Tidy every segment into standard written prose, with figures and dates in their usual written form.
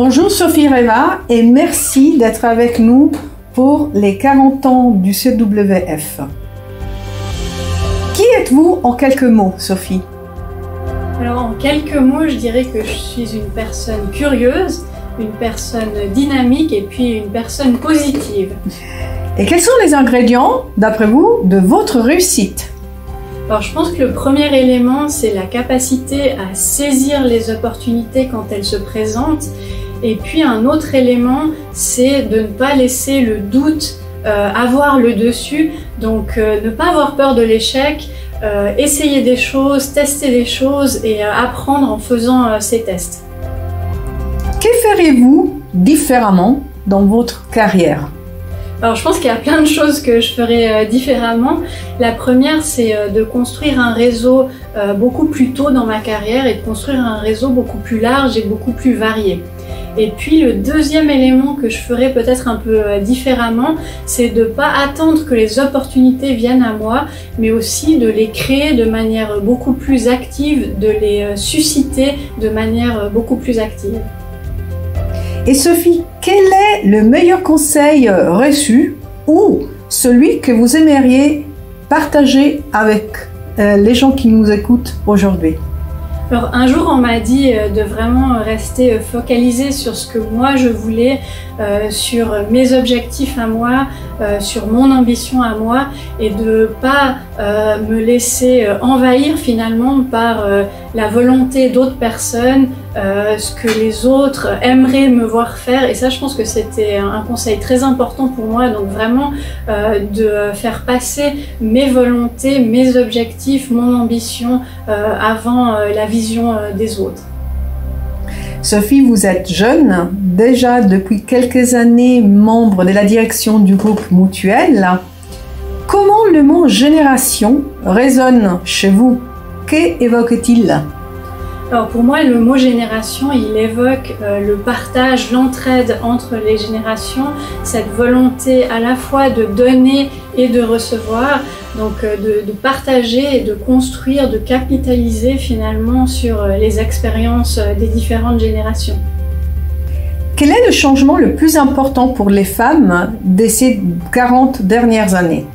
Bonjour Sophie Reva et merci d'être avec nous pour les 40 ans du CWF. Qui êtes-vous en quelques mots, Sophie? Alors en quelques mots, je dirais que je suis une personne curieuse, une personne dynamique et puis une personne positive. Et quels sont les ingrédients, d'après vous, de votre réussite? Alors je pense que le premier élément, c'est la capacité à saisir les opportunités quand elles se présentent. Et puis un autre élément, c'est de ne pas laisser le doute avoir le dessus. Donc ne pas avoir peur de l'échec, essayer des choses, tester des choses et apprendre en faisant ces tests. Que feriez-vous différemment dans votre carrière? Alors je pense qu'il y a plein de choses que je ferais différemment. La première, c'est de construire un réseau beaucoup plus tôt dans ma carrière et de construire un réseau beaucoup plus large et beaucoup plus varié. Et puis le deuxième élément que je ferais peut-être un peu différemment, c'est de ne pas attendre que les opportunités viennent à moi, mais aussi de les créer de manière beaucoup plus active, de les susciter de manière beaucoup plus active. Et Sophie, quel est le meilleur conseil reçu ou celui que vous aimeriez partager avec les gens qui nous écoutent aujourd'hui? Alors un jour on m'a dit de vraiment rester focalisé sur ce que moi je voulais, sur mes objectifs à moi, sur mon ambition à moi et de pas me laisser envahir finalement par la volonté d'autres personnes, ce que les autres aimeraient me voir faire. Et ça, je pense que c'était un conseil très important pour moi, donc vraiment de faire passer mes volontés, mes objectifs, mon ambition avant la vision des autres. Sophie, vous êtes jeune, déjà depuis quelques années membre de la direction du groupe Mutuel. Comment le mot génération résonne chez vous? Qu'évoque-t-il? Alors pour moi, le mot génération, il évoque le partage, l'entraide entre les générations, cette volonté à la fois de donner et de recevoir, donc de partager et de construire, de capitaliser finalement sur les expériences des différentes générations. Quel est le changement le plus important pour les femmes de ces 40 dernières années?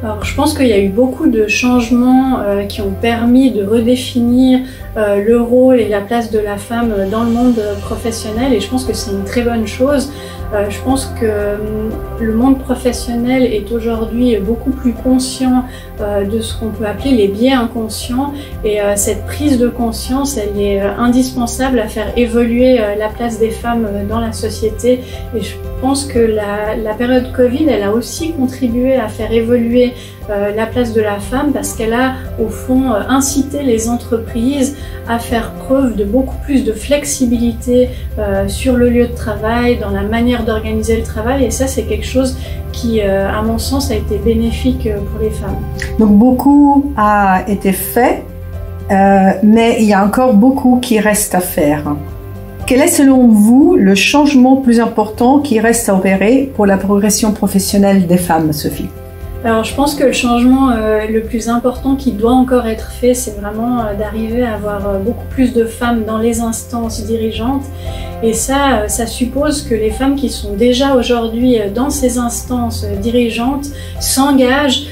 Alors, je pense qu'il y a eu beaucoup de changements qui ont permis de redéfinir le rôle et la place de la femme dans le monde professionnel et je pense que c'est une très bonne chose. Je pense que le monde professionnel est aujourd'hui beaucoup plus conscient de ce qu'on peut appeler les biais inconscients et cette prise de conscience, elle est indispensable à faire évoluer la place des femmes dans la société et je pense que la période Covid, elle a aussi contribué à faire évoluer la place de la femme parce qu'elle a au fond incité les entreprises à faire preuve de beaucoup plus de flexibilité sur le lieu de travail, dans la manière d'organiser le travail et ça c'est quelque chose qui à mon sens a été bénéfique pour les femmes. Donc beaucoup a été fait mais il y a encore beaucoup qui reste à faire. Quel est selon vous le changement plus important qui reste à opérer pour la progression professionnelle des femmes, Sophie? Alors je pense que le changement le plus important qui doit encore être fait, c'est vraiment d'arriver à avoir beaucoup plus de femmes dans les instances dirigeantes. Et ça suppose que les femmes qui sont déjà aujourd'hui dans ces instances dirigeantes s'engagent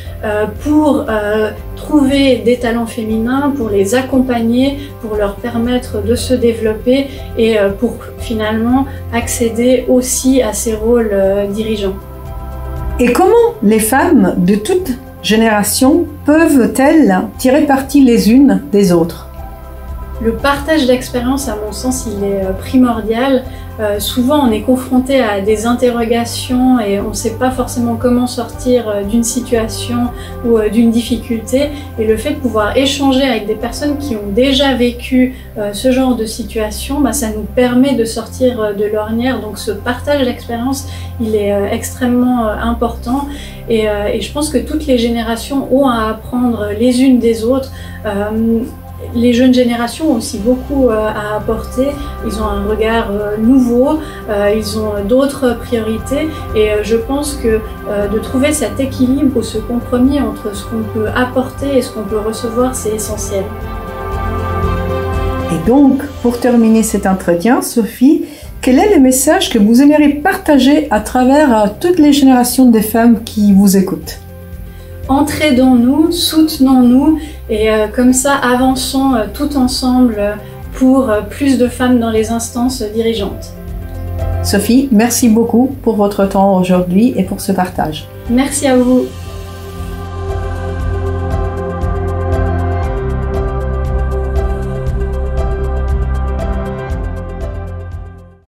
pour trouver des talents féminins, pour les accompagner, pour leur permettre de se développer et pour finalement accéder aussi à ces rôles dirigeants. Et comment les femmes de toute génération peuvent-elles tirer parti les unes des autres? Le partage d'expérience, à mon sens, il est primordial. Souvent, on est confronté à des interrogations et on ne sait pas forcément comment sortir d'une situation ou d'une difficulté. Et le fait de pouvoir échanger avec des personnes qui ont déjà vécu ce genre de situation, ça nous permet de sortir de l'ornière. Donc ce partage d'expérience, il est extrêmement important. Et je pense que toutes les générations ont à apprendre les unes des autres. Les jeunes générations ont aussi beaucoup à apporter, ils ont un regard nouveau, ils ont d'autres priorités et je pense que de trouver cet équilibre ou ce compromis entre ce qu'on peut apporter et ce qu'on peut recevoir, c'est essentiel. Et donc, pour terminer cet entretien, Sophie, quel est le message que vous aimeriez partager à travers toutes les générations de femmes qui vous écoutent? Entraidons-nous, soutenons-nous et comme ça avançons tout ensemble pour plus de femmes dans les instances dirigeantes. Sophie, merci beaucoup pour votre temps aujourd'hui et pour ce partage. Merci à vous.